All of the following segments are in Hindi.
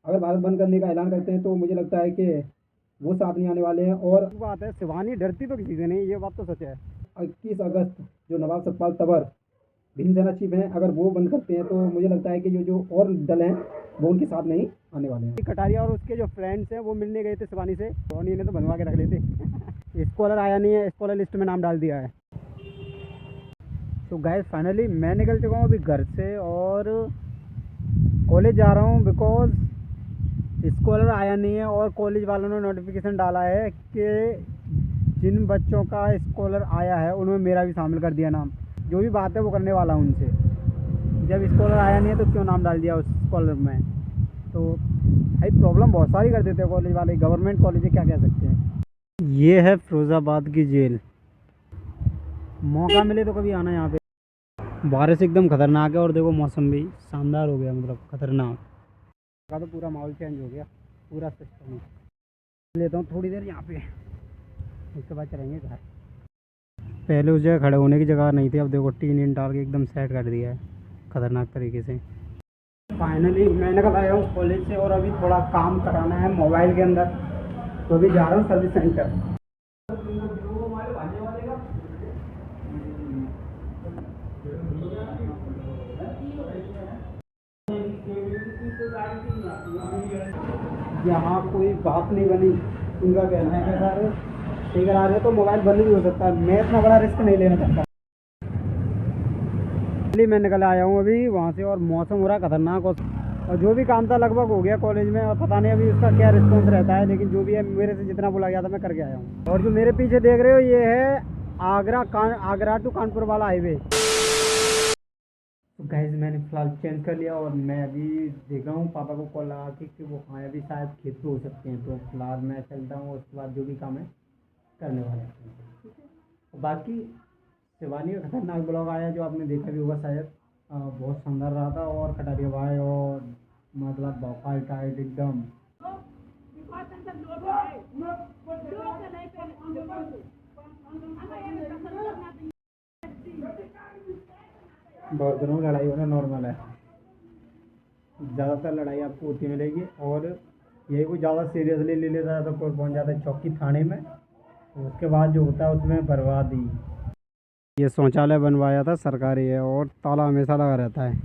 अगर भारत बंद करने का ऐलान करते हैं तो मुझे लगता है कि वो साथ नहीं आने वाले हैं। और बात है, शिवानी डरती तो किसी से नहीं, ये बात तो सच है। 21 अगस्त जो नवाब सतपाल तंवर भीमसेना चीफ हैं, अगर वो बंद करते हैं तो मुझे लगता है कि जो और दल हैं वो उनके साथ नहीं आने वाले हैं। कटारिया और उसके जो फ्रेंड्स हैं वो मिलने गए थे शिवानी से, धोनी ने तो बनवा के रख लेते। स्कॉलर आया नहीं है, स्कॉलर लिस्ट में नाम डाल दिया है। तो गाइस फाइनली मैं निकल चुका हूँ अभी घर से और कॉलेज जा रहा हूँ, बिकॉज स्कॉलर आया नहीं है और कॉलेज वालों ने नोटिफिकेशन डाला है कि जिन बच्चों का स्कॉलर आया है उनमें मेरा भी शामिल कर दिया नाम। जो भी बात है वो करने वाला हूँ उनसे। जब स्कॉलर आया नहीं है तो क्यों नाम डाल दिया उस स्कॉलर में? तो भाई प्रॉब्लम बहुत सारी कर देते हैं कॉलेज वाले, गवर्नमेंट कॉलेज है, क्या कह सकते हैं। ये है फिरोज़ाबाद की जेल। मौका मिले तो कभी आना यहाँ पे। बारिश एकदम खतरनाक है और देखो मौसम भी शानदार हो गया, मतलब खतरनाक का तो पूरा माहौल चेंज हो गया, पूरा सिस्टम। लेता हूँ थोड़ी देर यहाँ पे, उसके बाद चलेंगे घर। पहले उस जगह खड़े होने की जगह नहीं थी, अब देखो टीन इन डाल के एकदम सेट कर दिया है खतरनाक तरीके से। फाइनली मैं निकल आया हूँ कॉलेज से और अभी थोड़ा काम कराना है मोबाइल के अंदर, तो अभी जा रहा हूँ सर्विस सेंटर। यहाँ कोई बात नहीं बनी, उनका कहना है कि सर ठीक करा रहे हो तो मोबाइल बंद भी हो सकता है, मैं इतना बड़ा रिस्क नहीं लेना चाहता। मैं निकल आया हूँ अभी वहाँ से और मौसम हो रहा है खतरनाक, और जो भी काम था लगभग हो गया कॉलेज में, और पता नहीं अभी उसका क्या रिस्पॉन्स रहता है, लेकिन जो भी है मेरे से जितना बोला गया था मैं करके आया हूँ। और जो मेरे पीछे देख रहे हो ये है आगरा टू कानपुर वाला हाईवे। तो गाइस मैंने फ़िलहाल चेंज कर लिया और मैं अभी देख रहा हूँ पापा को कॉल लगा के कि वो हाँ अभी शायद खेत पे हो सकते हैं, तो फिलहाल मैं चलता हूँ, उसके बाद जो भी काम है करने वाले हैं। और बाकी शिवानी का खतरनाक ब्लॉग आया जो आपने देखा भी होगा शायद, बहुत शानदार रहा था। और कटारिया भाई और मतलब भोपाल टाइट एकदम बहुत दिनों लड़ाई होना नॉर्मल है, ज़्यादातर लड़ाई आपको होती मिलेगी। और यही कोई ज़्यादा सीरियसली ले लेता है तो कोई पहुंच जाता है चौकी थाने में, तो उसके बाद जो होता है उसमें बर्बादी। ये शौचालय बनवाया था सरकारी है और ताला हमेशा लगा रहता है।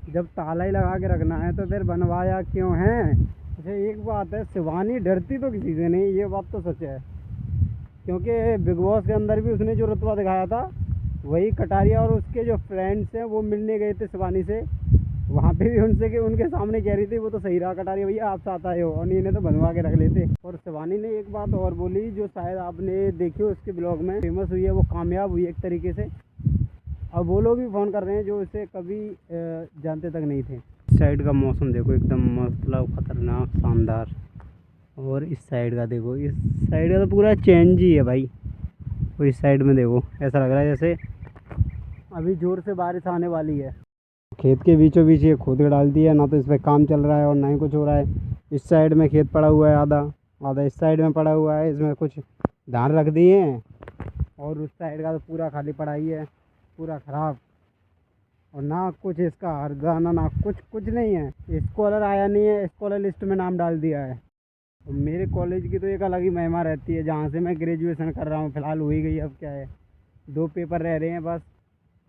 जब ताला ही लगा के रखना है तो फिर बनवाया क्यों है? अच्छा एक बात है, शिवानी डरती तो किसी से नहीं, ये बात तो सच है। क्योंकि बिग बॉस के अंदर भी उसने जो रुतबा दिखाया था, वही कटारिया और उसके जो फ्रेंड्स हैं वो मिलने गए थे शिवानी से, वहाँ पे भी उनसे कि उनके सामने कह रही थी वो तो सही रहा कटारिया भैया आप साथ आए हो, और इन्हें तो बनवा के रख लेते। और शिवानी ने एक बात और बोली जो शायद आपने देखी हो उसके ब्लॉग में, फेमस हुई है, वो कामयाब हुई एक तरीके से। अब वो लोग भी फ़ोन कर रहे हैं जो इसे कभी जानते तक नहीं थे। इस साइड का मौसम देखो एकदम मतलब खतरनाक शानदार, और इस साइड का देखो, इस साइड का तो पूरा चेंज ही है भाई। और इस साइड में देखो ऐसा लग रहा है जैसे अभी ज़ोर से बारिश आने वाली है। खेत के बीचों बीच ये खोद के डाल दिया, ना तो इस पर काम चल रहा है और ना ही कुछ हो रहा है। इस साइड में खेत पड़ा हुआ है आधा, आधा इस साइड में पड़ा हुआ है, इसमें कुछ धान रख दिए हैं, और उस साइड का तो पूरा खाली पड़ा ही है, पूरा ख़राब। और ना कुछ इसका हरजाना, ना कुछ कुछ नहीं है। स्कॉलर आया नहीं है, स्कॉलर लिस्ट में नाम डाल दिया है। और मेरे कॉलेज की तो एक अलग ही महिमा रहती है, जहाँ से मैं ग्रेजुएशन कर रहा हूँ, फ़िलहाल हो ही गई, अब क्या है 2 पेपर रह रहे हैं बस।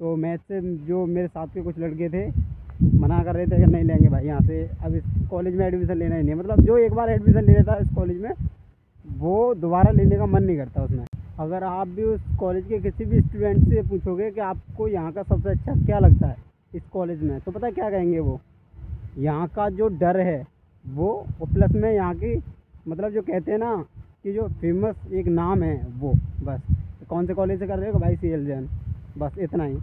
तो मैथ से जो मेरे साथ के कुछ लड़के थे मना कर रहे थे कि नहीं लेंगे भाई यहाँ से, अब इस कॉलेज में एडमिशन लेना ही नहीं है। मतलब जो एक बार एडमिशन ले लेता है इस कॉलेज में, वो दोबारा लेने का मन नहीं करता उसमें। अगर आप भी उस कॉलेज के किसी भी स्टूडेंट से पूछोगे कि आपको यहाँ का सबसे अच्छा क्या लगता है इस कॉलेज में, तो पता क्या कहेंगे वो? यहाँ का जो डर है वो, और प्लस में यहाँ की मतलब जो कहते हैं ना कि जो फेमस एक नाम है वो, बस। कौन से कॉलेज से कर रहे हो भाई? CL जैन, बस इतना ही।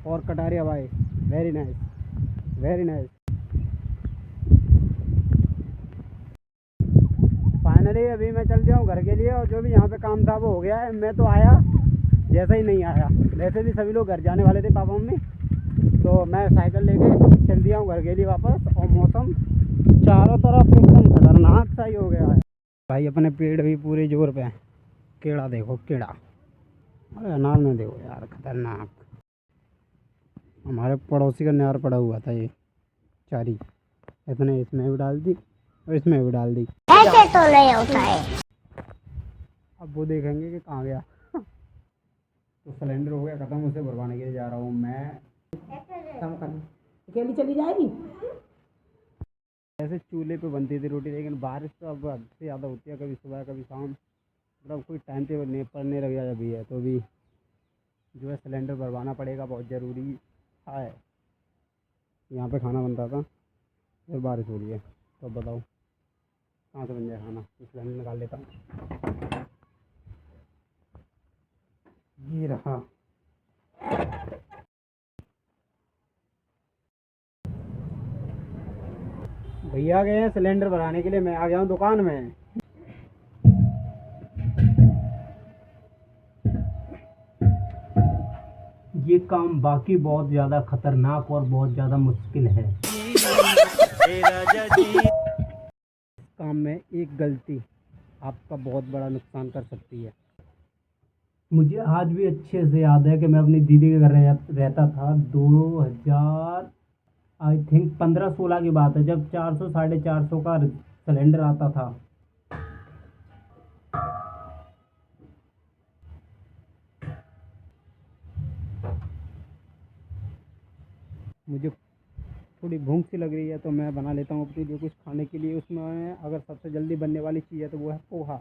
और कटारिया भाई very nice, very nice. Finally अभी मैं चल जाऊँ घर के लिए, और जो भी यहाँ पे काम था वो हो गया है। मैं तो आया जैसा ही नहीं आया, वैसे भी सभी लोग घर जाने वाले थे पापा मम्मी, तो मैं साइकिल लेके चल दिया हूँ घर के लिए वापस। और मौसम चारों तरफ एकदम खतरनाक सा ही हो गया है भाई। अपने पेड़ भी पूरे जोर पे हैं। केड़ा देखो केड़ा, अरे अनार में देखो यार खतरनाक। हमारे पड़ोसी का नार पड़ा हुआ था ये चारी। इतने इसमें भी डाल दी और इसमें भी डाल दी। ऐसे तो नहीं होता है। अब वो देखेंगे कि कहाँ गया। तो सिलेंडर हो गया ख़त्म, उसे भरवाने के लिए जा रहा हूँ मैं। कम करनी अकेली चली जाएगी। ऐसे चूल्हे पे बनती थी रोटी, लेकिन बारिश तो अब हद से ज़्यादा होती है, कभी सुबह कभी शाम, मतलब कोई टाइम टेबल नहीं पड़ने लग गया अभी है, तो अभी जो है सिलेंडर भरवाना पड़ेगा, बहुत ज़रूरी है। यहाँ पे खाना बनता था, फिर बारिश हो रही है, तो अब बताओ कहाँ से बन जाए खाना। तो सिलेंडर निकाल लेता हूँ। ये रहा। भैया गए हैं सिलेंडर भराने के लिए, मैं आ गया हूँ दुकान में। ये काम बाकी बहुत ज़्यादा खतरनाक और बहुत ज़्यादा मुश्किल है। काम में एक गलती आपका बहुत बड़ा नुकसान कर सकती है। मुझे आज भी अच्छे से याद है कि मैं अपनी दीदी के घर रहता था। 2000 आई थिंक 15-16 की बात है, जब 400 450 का सिलेंडर आता था। मुझे थोड़ी भूख सी लग रही है, तो मैं बना लेता हूँ अपने लिए कुछ खाने के लिए। उसमें अगर सबसे जल्दी बनने वाली चीज़ है तो वो है पोहा।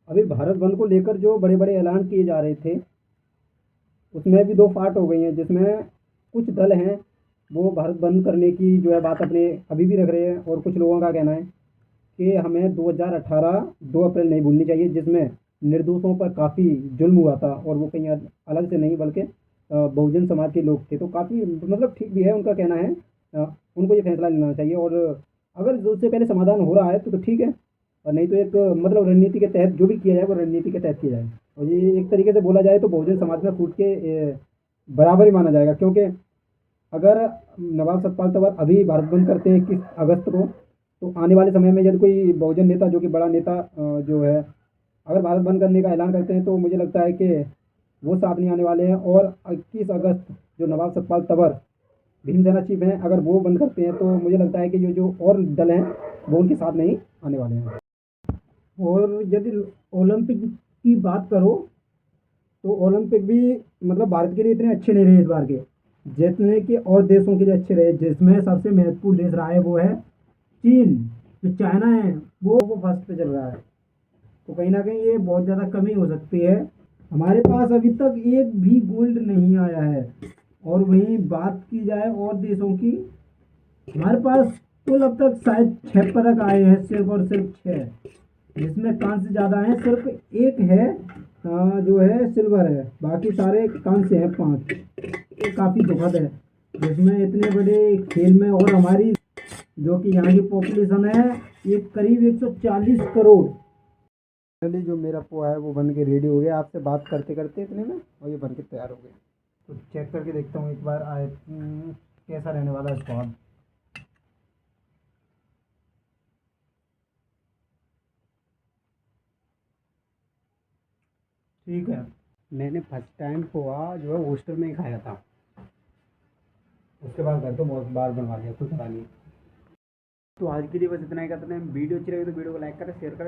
अभी भारत बंद को लेकर जो बड़े बड़े ऐलान किए जा रहे थे, उसमें भी दो पार्ट हो गई हैं, जिसमें कुछ दल हैं वो भारत बंद करने की जो है बात अपने अभी भी रख रहे हैं, और कुछ लोगों का कहना है कि हमें 2018 2 अप्रैल नहीं भूलनी चाहिए, जिसमें निर्दोषों पर काफ़ी जुल्म हुआ था, और वो कहीं अलग से नहीं बल्कि बहुजन समाज के लोग थे। तो काफ़ी मतलब ठीक भी है उनका कहना है, उनको ये फैसला लेना चाहिए, और अगर उससे पहले समाधान हो रहा है तो ठीक है, और नहीं तो एक मतलब रणनीति के तहत जो भी किया जाए वो रणनीति के तहत किया जाए। और ये एक तरीके से बोला जाए तो बहुजन समाज में फूट के बराबर ही माना जाएगा, क्योंकि अगर नवाब सतपाल तंवर अभी भारत बंद करते हैं 21 अगस्त को, तो आने वाले समय में यदि कोई बहुजन नेता जो कि बड़ा नेता जो है अगर भारत बंद करने का ऐलान करते हैं, तो मुझे लगता है कि वो साथ नहीं आने वाले हैं। और 21 अगस्त जो नवाब सतपाल तंवर भीमसेना चीफ हैं, अगर वो बंद करते हैं, तो मुझे लगता है कि ये जो और दल हैं वो उनके साथ नहीं आने वाले हैं। और यदि ओलंपिक की बात करो, तो ओलंपिक भी मतलब भारत के लिए इतने अच्छे नहीं रहे इस बार के, जितने कि और देशों के लिए अच्छे रहे। जिसमें सबसे महत्वपूर्ण देश रहा है वो है चीन। जो चाइना है वो फर्स्ट पे चल रहा है, तो कहीं ना कहीं ये बहुत ज़्यादा कमी हो सकती है। हमारे पास अभी तक एक भी गोल्ड नहीं आया है। और वहीं बात की जाए और देशों की, हमारे पास कुल अब तक शायद 6 पदक आए हैं, सिर्फ और सिर्फ 6, जिसमें कांस्य ज़्यादा हैं। सिर्फ एक है जो है सिल्वर है, बाकी सारे कांस्य हैं 5। ये काफ़ी दुखद है, जिसमें इतने बड़े खेल में, और हमारी जो कि यहाँ की पॉपुलेशन है एक करीब 140 करोड़। फाइनली जो मेरा पोहा है वो बन के रेडी हो गया, आपसे बात करते करते इतने में, और ये बन के तैयार हो गया। तो चेक करके देखता हूँ एक बार कैसा रहने वाला है स्वाद। ठीक है। मैंने फर्स्ट टाइम पोहा जो है हॉस्टल में ही खाया था, उसके बाद घर तो बहुत बार बनवा लिया, कुछ पता नहीं। तो आज के लिए बस इतना ही करते हैं। वीडियो अच्छी लगी तो वीडियो को लाइक करें, शेयर करें।